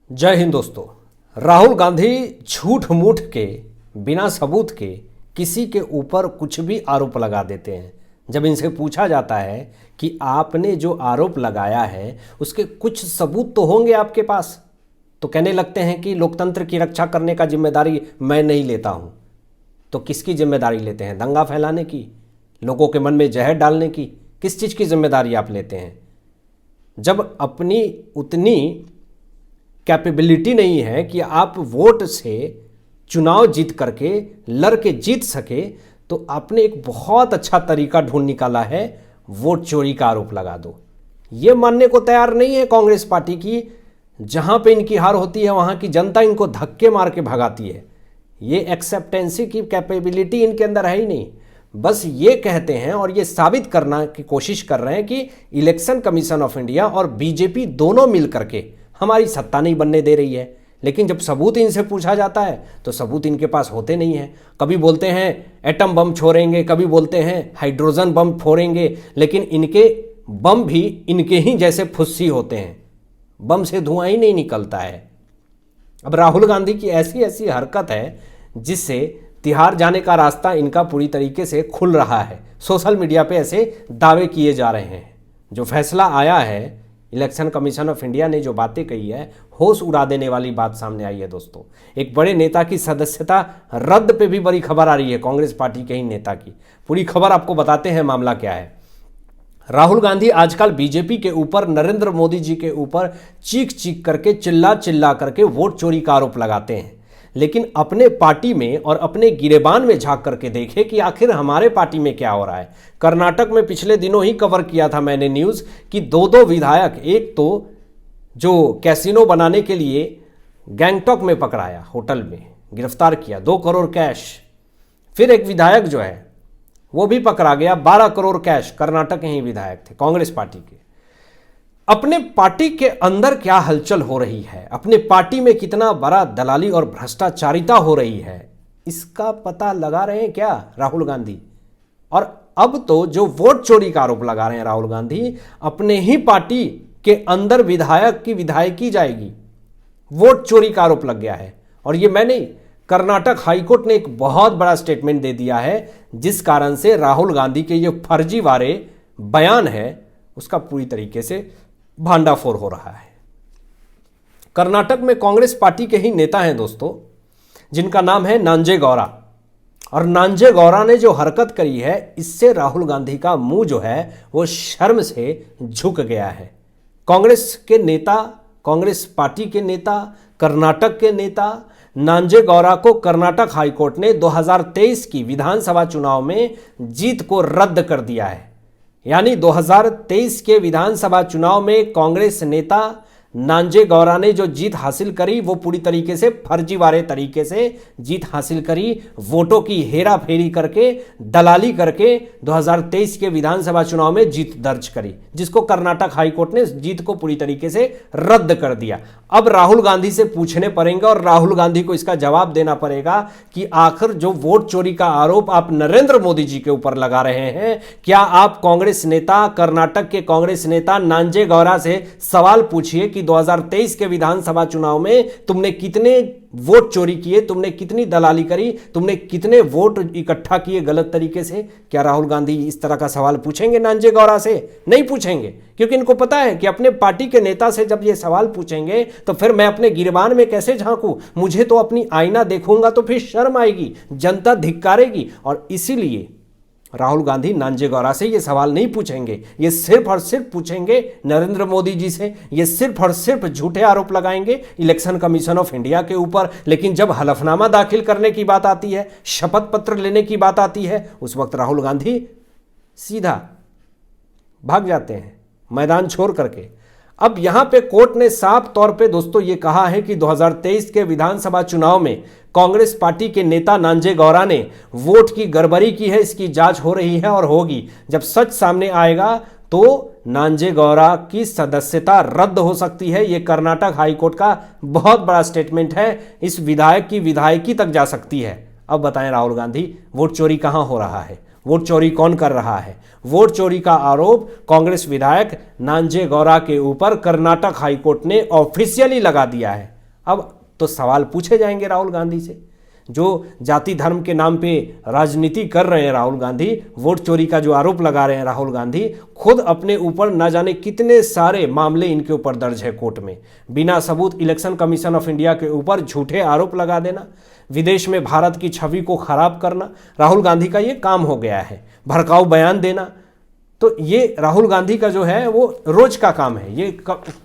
जय हिंद दोस्तों। राहुल गांधी झूठ मूठ के बिना सबूत के किसी के ऊपर कुछ भी आरोप लगा देते हैं। जब इनसे पूछा जाता है कि आपने जो आरोप लगाया है उसके कुछ सबूत तो होंगे आपके पास, तो कहने लगते हैं कि लोकतंत्र की रक्षा करने का जिम्मेदारी मैं नहीं लेता हूं। तो किसकी जिम्मेदारी लेते हैं? दंगा फैलाने की, लोगों के मन में जहर डालने की? किस चीज़ की जिम्मेदारी आप लेते हैं? जब अपनी उतनी कैपेबिलिटी नहीं है कि आप वोट से चुनाव जीत करके लड़ के जीत सके, तो आपने एक बहुत अच्छा तरीका ढूंढ निकाला है, वोट चोरी का आरोप लगा दो। ये मानने को तैयार नहीं है कांग्रेस पार्टी की। जहां पे इनकी हार होती है वहां की जनता इनको धक्के मार के भगाती है। ये एक्सेप्टेंसी की कैपेबिलिटी इनके अंदर है ही नहीं। बस ये कहते हैं और ये साबित करना की कोशिश कर रहे हैं कि इलेक्शन कमीशन ऑफ इंडिया और बीजेपी दोनों मिल करके हमारी सत्ता नहीं बनने दे रही है। लेकिन जब सबूत इनसे पूछा जाता है तो सबूत इनके पास होते नहीं हैं। कभी बोलते हैं एटम बम छोड़ेंगे, कभी बोलते हैं हाइड्रोजन बम फोड़ेंगे, लेकिन इनके बम भी इनके ही जैसे फुस्सी होते हैं, बम से धुआं ही नहीं निकलता है। अब राहुल गांधी की ऐसी ऐसी हरकत है जिससे तिहाड़ जाने का रास्ता इनका पूरी तरीके से खुल रहा है। सोशल मीडिया पे ऐसे दावे किए जा रहे हैं। जो फैसला आया है, इलेक्शन कमीशन ऑफ इंडिया ने जो बातें कही है, होश उड़ा देने वाली बात सामने आई है दोस्तों। एक बड़े नेता की सदस्यता रद्द पे भी बड़ी खबर आ रही है, कांग्रेस पार्टी के ही नेता की। पूरी खबर आपको बताते हैं, मामला क्या है। राहुल गांधी आजकल बीजेपी के ऊपर, नरेंद्र मोदी जी के ऊपर चीख चीख करके, चिल्ला चिल्ला करके वोट चोरी का आरोप लगाते हैं, लेकिन अपने पार्टी में और अपने गिरेबान में झांक करके देखे कि आखिर हमारे पार्टी में क्या हो रहा है। कर्नाटक में पिछले दिनों ही कवर किया था मैंने न्यूज़ कि दो विधायक, एक तो जो कैसीनो बनाने के लिए गैंगटॉक में पकड़ाया, होटल में गिरफ्तार किया, 2 करोड़ कैश। फिर एक विधायक जो है वो भी पकड़ा गया, 12 करोड़ कैश। कर्नाटक के ही विधायक थे, कांग्रेस पार्टी के। अपने पार्टी के अंदर क्या हलचल हो रही है, अपने पार्टी में कितना बड़ा दलाली और भ्रष्टाचारिता हो रही है, इसका पता लगा रहे हैं क्या राहुल गांधी? और अब तो जो वोट चोरी का आरोप लगा रहे हैं राहुल गांधी, अपने ही पार्टी के अंदर विधायक की विधायकी जाएगी। वोट चोरी का आरोप लग गया है। और ये मैं नहीं, कर्नाटक हाईकोर्ट ने एक बहुत बड़ा स्टेटमेंट दे दिया है, जिस कारण से राहुल गांधी के ये फर्जी वाले बयान है उसका पूरी तरीके से भांडाफोड़ हो रहा है। कर्नाटक में कांग्रेस पार्टी के ही नेता हैं दोस्तों, जिनका नाम है नांजे गौरा। और नांजे गौरा ने जो हरकत करी है, इससे राहुल गांधी का मुंह जो है वो शर्म से झुक गया है। कांग्रेस के नेता, कांग्रेस पार्टी के नेता, कर्नाटक के नेता नांजे गौरा को कर्नाटक हाईकोर्ट ने 2023 की विधानसभा चुनाव में जीत को रद्द कर दिया है। यानी 2023 के विधानसभा चुनाव में कांग्रेस नेता नांजे गौरा ने जो जीत हासिल करी, वो पूरी तरीके से फर्जीवाड़े तरीके से जीत हासिल करी। वोटों की हेरा फेरी करके, दलाली करके 2023 के विधानसभा चुनाव में जीत दर्ज करी, जिसको कर्नाटक हाईकोर्ट ने जीत को पूरी तरीके से रद्द कर दिया। अब राहुल गांधी से पूछने पड़ेंगे और राहुल गांधी को इसका जवाब देना पड़ेगा कि आखिर जो वोट चोरी का आरोप आप नरेंद्र मोदी जी के ऊपर लगा रहे हैं, क्या आप कांग्रेस नेता, कर्नाटक के कांग्रेस नेता नांजे गौरा से सवाल पूछिए कि 2023 के विधानसभा चुनाव में तुमने कितने वोट चोरी किए, तुमने कितनी दलाली करी, तुमने कितने वोट इकट्ठा किए गलत तरीके से। क्या राहुल गांधी इस तरह का सवाल पूछेंगे नांजे गौरा से? नहीं पूछेंगे, क्योंकि इनको पता है कि अपने पार्टी के नेता से जब ये सवाल पूछेंगे तो फिर मैं अपने गिरबान में कैसे झांकूं? मुझे तो अपनी आईना देखूंगा तो फिर शर्म आएगी, जनता धिक्कारेगी। और इसीलिए राहुल गांधी नांजे गौरा से ये सवाल नहीं पूछेंगे। ये सिर्फ और सिर्फ पूछेंगे नरेंद्र मोदी जी से। ये सिर्फ और सिर्फ झूठे आरोप लगाएंगे इलेक्शन कमीशन ऑफ इंडिया के ऊपर। लेकिन जब हलफनामा दाखिल करने की बात आती है, शपथ पत्र लेने की बात आती है, उस वक्त राहुल गांधी सीधा भाग जाते हैं मैदान छोड़ करके। अब यहां पे कोर्ट ने साफ तौर पे दोस्तों ये कहा है कि 2023 के विधानसभा चुनाव में कांग्रेस पार्टी के नेता नांजे गौरा ने वोट की गड़बड़ी की है, इसकी जांच हो रही है और होगी। जब सच सामने आएगा तो नांजे गौरा की सदस्यता रद्द हो सकती है। यह कर्नाटक हाईकोर्ट का बहुत बड़ा स्टेटमेंट है, इस विधायक की विधायकी तक जा सकती है। अब बताएं राहुल गांधी, वोट चोरी कहां हो रहा है? वोट चोरी कौन कर रहा है? वोट चोरी का आरोप कांग्रेस विधायक नांजे गौरा के ऊपर कर्नाटक हाईकोर्ट ने ऑफिशियली लगा दिया है। अब तो सवाल पूछे जाएंगे राहुल गांधी से। जो जाति धर्म के नाम पे राजनीति कर रहे हैं राहुल गांधी, वोट चोरी का जो आरोप लगा रहे हैं राहुल गांधी, खुद अपने ऊपर ना जाने कितने सारे मामले इनके ऊपर दर्ज है कोर्ट में। बिना सबूत इलेक्शन कमीशन ऑफ इंडिया के ऊपर झूठे आरोप लगा देना, विदेश में भारत की छवि को खराब करना, राहुल गांधी का ये काम हो गया है। भड़काऊ बयान देना, तो ये राहुल गांधी का जो है वो रोज का काम है। ये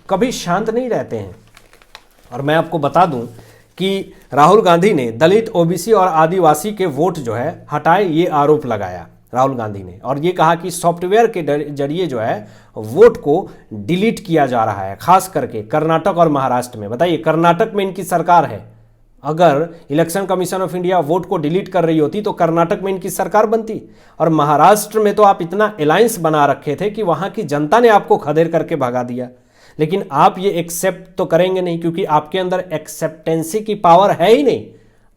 कभी शांत नहीं रहते हैं। और मैं आपको बता दूं कि राहुल गांधी ने दलित, ओबीसी और आदिवासी के वोट जो है हटाए, ये आरोप लगाया राहुल गांधी ने। और ये कहा कि सॉफ्टवेयर के जरिए जो है वोट को डिलीट किया जा रहा है, खास करके कर्नाटक और महाराष्ट्र में। बताइए, कर्नाटक में इनकी सरकार है, अगर election commission of India vote को डिलीट कर रही होती तो कर्नाटक में इनकी सरकार बनती। और महाराष्ट्र में तो आप इतना अलायंस बना रखे थे कि वहां की जनता ने आपको खदेड़ करके भगा दिया। लेकिन आप ये एक्सेप्ट तो करेंगे नहीं, क्योंकि आपके अंदर एक्सेप्टेंसी की पावर है ही नहीं।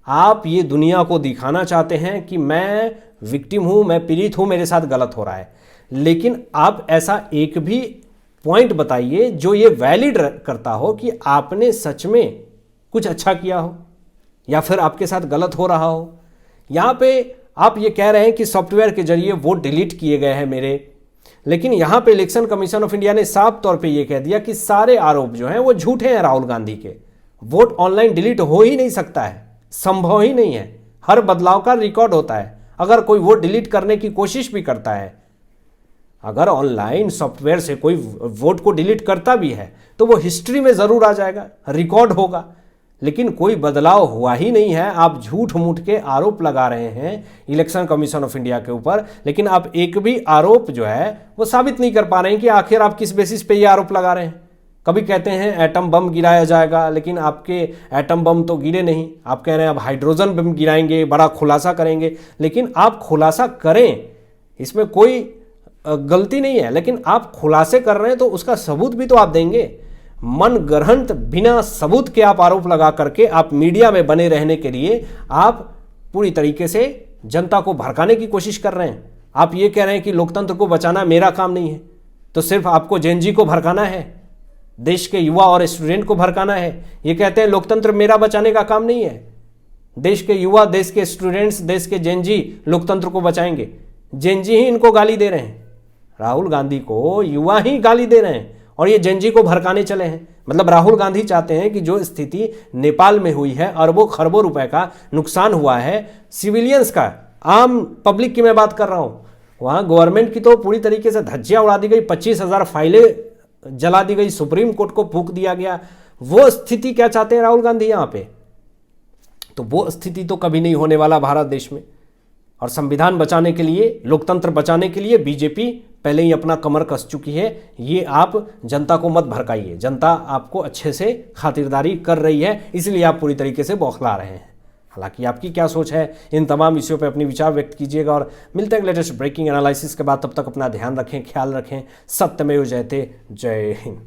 आप ये दुनिया को दिखाना चाहते हैं कि मैं विक्टिम हूं, मैं पीड़ित हूं, मेरे साथ गलत हो रहा है। लेकिन आप ऐसा एक भी पॉइंट बताइए जो ये वैलिड करता हो कि आपने सच में कुछ अच्छा किया हो या फिर आपके साथ गलत हो रहा हो। यहां पे आप ये कह रहे हैं कि सॉफ्टवेयर के जरिए वोट डिलीट किए गए हैं मेरे, लेकिन यहां पे इलेक्शन कमीशन ऑफ इंडिया ने साफ तौर पे ये कह दिया कि सारे आरोप जो हैं वो झूठे हैं राहुल गांधी के। वोट ऑनलाइन डिलीट हो ही नहीं सकता है, संभव ही नहीं है। हर बदलाव का रिकॉर्ड होता है। अगर कोई वोट डिलीट करने की कोशिश भी करता है, अगर ऑनलाइन सॉफ्टवेयर से कोई वोट को डिलीट करता भी है तो वो हिस्ट्री में जरूर आ जाएगा, रिकॉर्ड होगा। लेकिन कोई बदलाव हुआ ही नहीं है। आप झूठ मूठ के आरोप लगा रहे हैं इलेक्शन कमीशन ऑफ इंडिया के ऊपर, लेकिन आप एक भी आरोप जो है वो साबित नहीं कर पा रहे हैं कि आखिर आप किस बेसिस पे ये आरोप लगा रहे हैं। कभी कहते हैं एटम बम गिराया जाएगा, लेकिन आपके एटम बम तो गिरे नहीं। आप कह रहे हैं अब हाइड्रोजन बम गिराएंगे, बड़ा खुलासा करेंगे, लेकिन आप खुलासा करें, इसमें कोई गलती नहीं है, लेकिन आप खुलासे कर रहे हैं तो उसका सबूत भी तो आप देंगे। मन गढ़ंत बिना सबूत के आप आरोप लगा करके आप मीडिया में बने रहने के लिए आप पूरी तरीके से जनता को भड़काने की कोशिश कर रहे हैं। आप ये कह रहे हैं कि लोकतंत्र को बचाना मेरा काम नहीं है, तो सिर्फ आपको जेनजी को भड़काना है, देश के युवा और स्टूडेंट को भड़काना है। ये कहते हैं लोकतंत्र मेरा बचाने का काम नहीं है, देश के युवा, देश के स्टूडेंट्स, देश के जेनजी लोकतंत्र को बचाएंगे। जेनजी ही इनको गाली दे रहे हैं, राहुल गांधी को युवा ही गाली दे रहे हैं और ये जेनजी को भड़काने चले हैं। मतलब राहुल गांधी चाहते हैं कि जो स्थिति नेपाल में हुई है, अरबों खरबों रुपए का नुकसान हुआ है सिविलियंस का, आम पब्लिक की मैं बात कर रहा हूं, वहां गवर्नमेंट की तो पूरी तरीके से धज्जियां उड़ा दी गई, 25,000 फाइलें जला दी गई, सुप्रीम कोर्ट को फूंक दिया गया। वो स्थिति क्या चाहते हैं राहुल गांधी यहां पे? तो वो स्थिति तो कभी नहीं होने वाला भारत देश में। और संविधान बचाने के लिए, लोकतंत्र बचाने के लिए बीजेपी पहले ही अपना कमर कस चुकी है। ये आप जनता को मत भड़काइए, जनता आपको अच्छे से खातिरदारी कर रही है, इसलिए आप पूरी तरीके से बौखला रहे हैं। हालांकि आपकी क्या सोच है इन तमाम विषयों पर अपनी विचार व्यक्त कीजिएगा और मिलते हैं लेटेस्ट ब्रेकिंग एनालिसिस के बाद। तब तक अपना ध्यान रखें, ख्याल रखें। सत्यमेव जयते। जय हिंद।